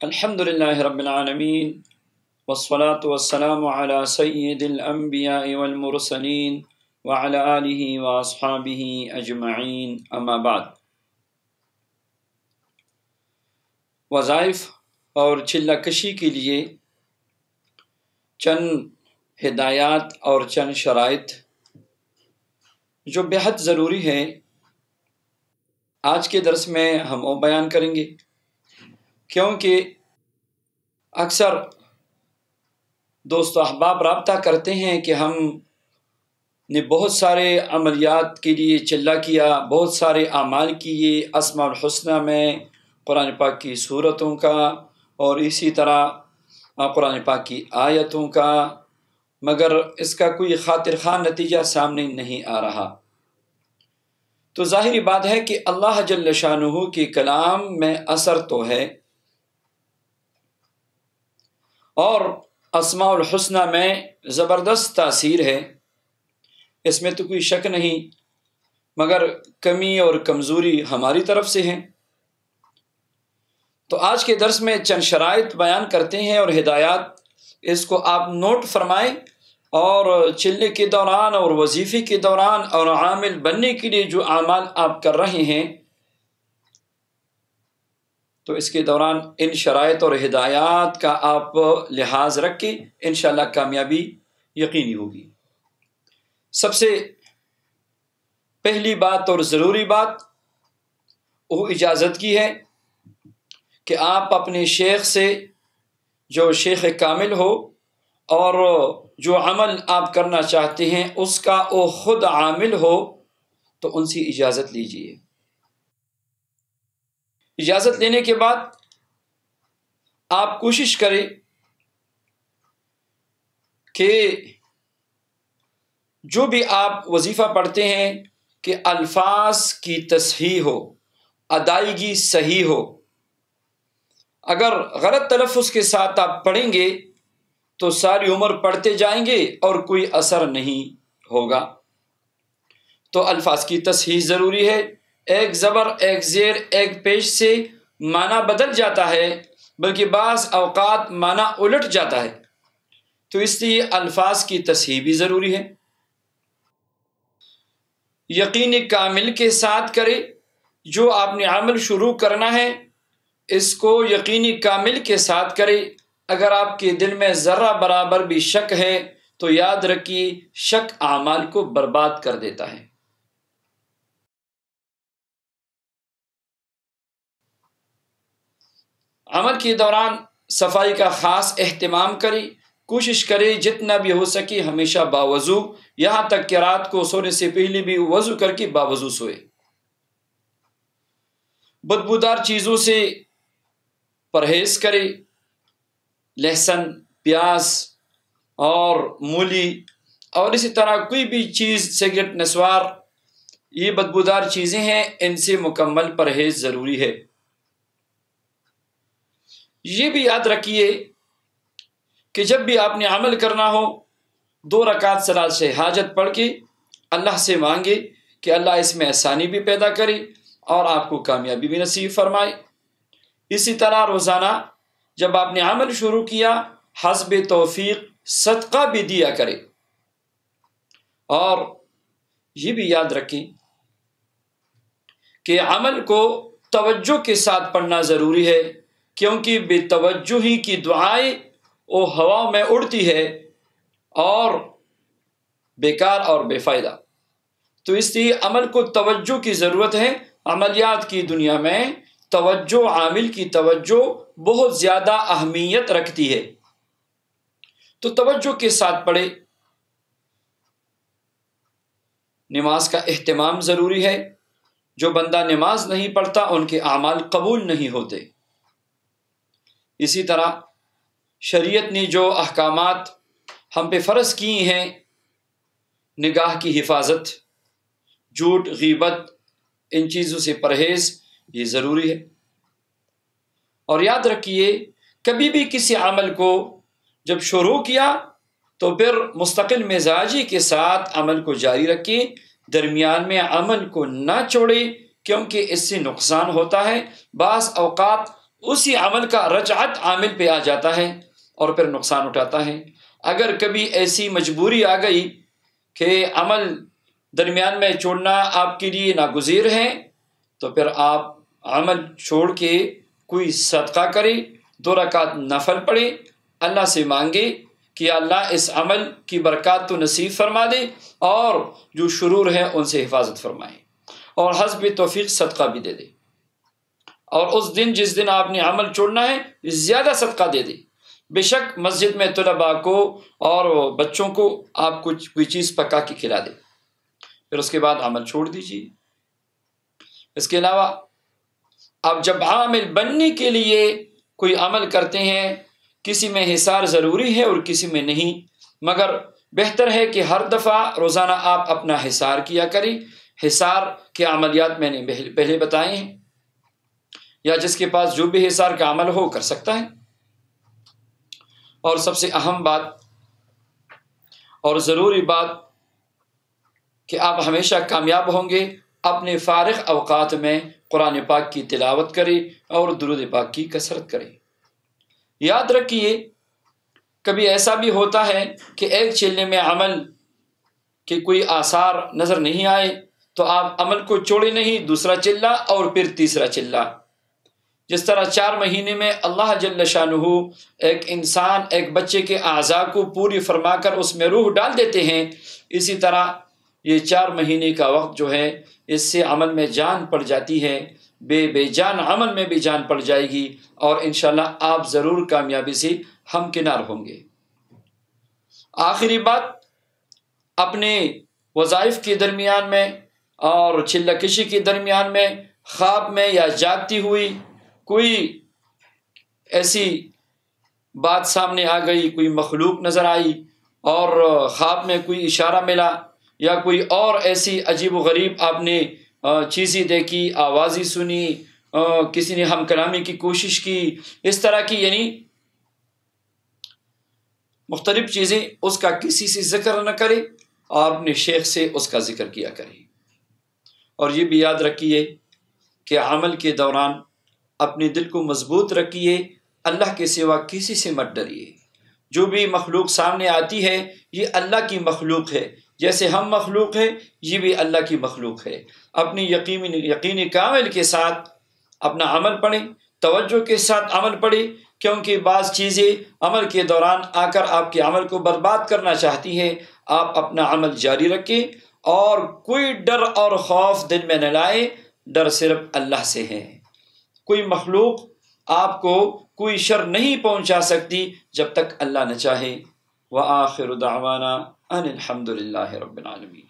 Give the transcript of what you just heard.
الحمد لله رب العالمين والصلاة والسلام على سيد الأنبياء والمرسلين وعلى آله وأصحابه أجمعين أما بعد. وظائف اور چلہ کشی کے لیے چند ہدایات اور چند شرائط جو بہت ضروری ہے، آج کے درس میں ہم وہ بیان کریں گے، کیونکہ اکثر دوست و احباب رابطہ کرتے ہیں کہ ہم نے بہت سارے عملیات کے لیے چلہ کیا، بہت سارے اعمال کیے اسماء الحسنہ میں، قرآن پاک کی صورتوں کا اور اسی طرح قرآن پاک کی آیتوں کا، مگر اس کا کوئی خاطر خواہ نتیجہ سامنے نہیں آ رہا. تو ظاہری بات ہے کہ اللہ جل شانہ کے کلام میں اثر تو ہے اور اسماء الحسنہ میں زبردست تاثیر ہے، اس میں تو کوئی شک نہیں، مگر کمی اور کمزوری ہماری طرف سے ہے. تو آج کے درس میں چند شرائط بیان کرتے ہیں اور ہدایات، اس کو آپ نوٹ فرمائیں اور چلے کے دوران اور وظیفے کے دوران اور عامل بننے کے لیے جو اعمال آپ کر رہے ہیں، تو اس کے دوران ان شرائط اور ہدایات کا آپ لحاظ رکھ کے انشاءاللہ کامیابی یقینی ہوگی. سب سے پہلی بات اور ضروری بات وہ اجازت کی ہے کہ آپ اپنے شیخ سے، جو شیخ کامل ہو اور جو عمل آپ کرنا چاہتے ہیں اس کا وہ خود عامل ہو، تو ان سے اجازت لیجئے. اجازت لینے کے بعد آپ کوشش کریں کہ جو بھی آپ وظیفہ پڑھتے ہیں کہ الفاظ کی تصحیح ہو، ادائیگی صحیح ہو. اگر غلط تلفظ کے ساتھ آپ پڑھیں گے تو ساری عمر پڑھتے جائیں گے اور کوئی اثر نہیں ہوگا. تو الفاظ کی تصحیح ضروری ہے. ایک زبر، ایک زیر، ایک پیش سے معنی بدل جاتا ہے، بلکہ بعض اوقات معنی الٹ جاتا ہے، تو اس لیے الفاظ کی تصحیح بھی ضروری ہے. یقین کامل کے ساتھ کرے. جو آپ نے عمل شروع کرنا ہے اس کو یقینی کامل کے ساتھ کرے. اگر آپ کے دل میں ذرہ برابر بھی شک ہے تو یاد رکھیے، شک اعمال کو برباد کر دیتا ہے. عمل کے دوران صفائی کا خاص اہتمام کرے. کوشش کرے جتنا بھی ہو سکے ہمیشہ باوضو، یہاں تک کہ رات کو سونے سے پہلے بھی وضو کر کے باوضو سوئے. بدبودار چیزوں سے پرہیز کرے. لہسن، پیاز اور مولی اور اسی طرح کوئی بھی چیز، سگریٹ، نسوار، یہ بدبودار چیزیں ہیں، ان سے مکمل پرہیز ضروری ہے. یہ بھی یاد رکھیے کہ جب بھی آپ نے عمل کرنا ہو 2 رکعت صلاۃ سے حاجت پڑھ کے اللہ سے مانگے کہ اللہ اس میں آسانی بھی پیدا کرے اور آپ کو کامیابی بھی نصیب فرمائے. اسی طرح روزانہ جب آپ نے عمل شروع کیا حسب توفیق صدقہ بھی دیا کرے. اور یہ بھی یاد رکھیں کہ عمل کو توجہ کے ساتھ پڑھنا ضروری ہے، کیونکہ بے توجہی کی دعائیں وہ ہوا میں اڑتی ہے اور بیکار اور بے فائدہ. تو اس لیے عمل کو توجہ کی ضرورت ہے. عملیات کی دنیا میں توجہ، عامل کی توجہ بہت زیادہ اہمیت رکھتی ہے، تو توجہ کے ساتھ پڑھے. نماز کا اہتمام ضروری ہے. جو بندہ نماز نہیں پڑھتا ان کے اعمال قبول نہیں ہوتے. اسی طرح شریعت نے جو احکامات ہم پہ فرض کی ہیں، نگاہ کی حفاظت، جھوٹ، غیبت، ان چیزوں سے پرہیز، یہ ضروری ہے. اور یاد رکھیے کبھی بھی کسی عمل کو جب شروع کیا تو پھر مستقل مزاجی کے ساتھ عمل کو جاری رکھیں. درمیان میں عمل کو نہ چھوڑے، کیونکہ اس سے نقصان ہوتا ہے. بعض اوقات اسی عمل کا رجعت عامل پہ آ جاتا ہے اور پھر نقصان اٹھاتا ہے۔ اگر کبھی ایسی مجبوری آ گئی کہ عمل درمیان میں چھوڑنا آپ کے لیے ناگزیر ہے، تو پھر آپ عمل چھوڑ کے کوئی صدقہ کرے، 2 رکعت نفل پڑھے، اللہ سے مانگے کہ اللہ اس عمل کی برکات تو نصیب فرما دے اور جو شرور ہے ان سے حفاظت فرمائے، اور حسب توفیق صدقہ بھی دے دے، اور اس دن جس دن آپ نے عمل چھوڑنا ہے زیادہ صدقہ دے دے۔ بے شک مسجد میں طلباء کو اور بچوں کو آپ کچھ کوئی چیز پکا کے کھلا دے، پھر اس کے بعد عمل چھوڑ دیجیے۔ اس کے علاوہ آپ جب عامل بننے کے لیے کوئی عمل کرتے ہیں، کسی میں حصار ضروری ہے اور کسی میں نہیں، مگر بہتر ہے کہ ہر دفعہ روزانہ آپ اپنا حصار کیا کریں۔ حصار کے عملیات میں نے پہلے بتائے ہیں، یا جس کے پاس جو بھی حصار کا عمل ہو کر سکتا ہے۔ اور سب سے اہم بات اور ضروری بات کہ آپ ہمیشہ کامیاب ہوں گے، اپنے فارغ اوقات میں قرآن پاک کی تلاوت کریں اور درود پاک کی کثرت کریں۔ یاد رکھیے کبھی ایسا بھی ہوتا ہے کہ ایک چلے میں عمل کے کوئی آثار نظر نہیں آئے تو آپ عمل کو چھوڑے نہیں، دوسرا چلہ اور پھر تیسرا چلہ۔ جس طرح 4 مہینے میں اللہ جل شانہ ایک انسان ایک بچے کے اعضاء کو پوری فرما کر اس میں روح ڈال دیتے ہیں، اسی طرح یہ 4 مہینے کا وقت جو ہے اس سے عمل میں جان پڑ جاتی ہے، بے جان عمل میں بھی جان پڑ جائے گی، اور انشاءاللہ آپ ضرور کامیابی سے ہمکنار ہوں گے۔ آخری بات، اپنے وظائف کے درمیان میں اور چلہ کشی کے درمیان میں خواب میں یا جاگتی ہوئی کوئی ایسی بات سامنے آ گئی، کوئی مخلوق نظر آئی اور خواب میں کوئی اشارہ ملا، یا کوئی اور ایسی عجیب و غریب آپ نے چیزیں دیکھی، آوازیں سنی، کسی نے ہم کلامی کی کوشش کی، اس طرح کی یعنی مختلف چیزیں، اس کا کسی سے ذکر نہ کرے اور اپنے شیخ سے اس کا ذکر کیا کرے۔ اور یہ بھی یاد رکھیے کہ عمل کے دوران اپنے دل کو مضبوط رکھیے، اللہ کے سوا کسی سے مت ڈریے۔ جو بھی مخلوق سامنے آتی ہے یہ اللہ کی مخلوق ہے، جیسے ہم مخلوق ہیں یہ بھی اللہ کی مخلوق ہے۔ اپنی یقین کامل کے ساتھ اپنا عمل پڑھیں، توجہ کے ساتھ عمل پڑھیں، کیونکہ بعض چیزیں عمل کے دوران آ کر آپ کے عمل کو برباد کرنا چاہتی ہیں۔ آپ اپنا عمل جاری رکھیں اور کوئی ڈر اور خوف دل میں نہ لائیں، ڈر صرف اللہ سے ہے۔ کوئی مخلوق آپ کو کوئی شر نہیں پہنچا سکتی جب تک اللہ نہ چاہے۔ وآخر دعوانا ان الحمد للہ رب العالمین۔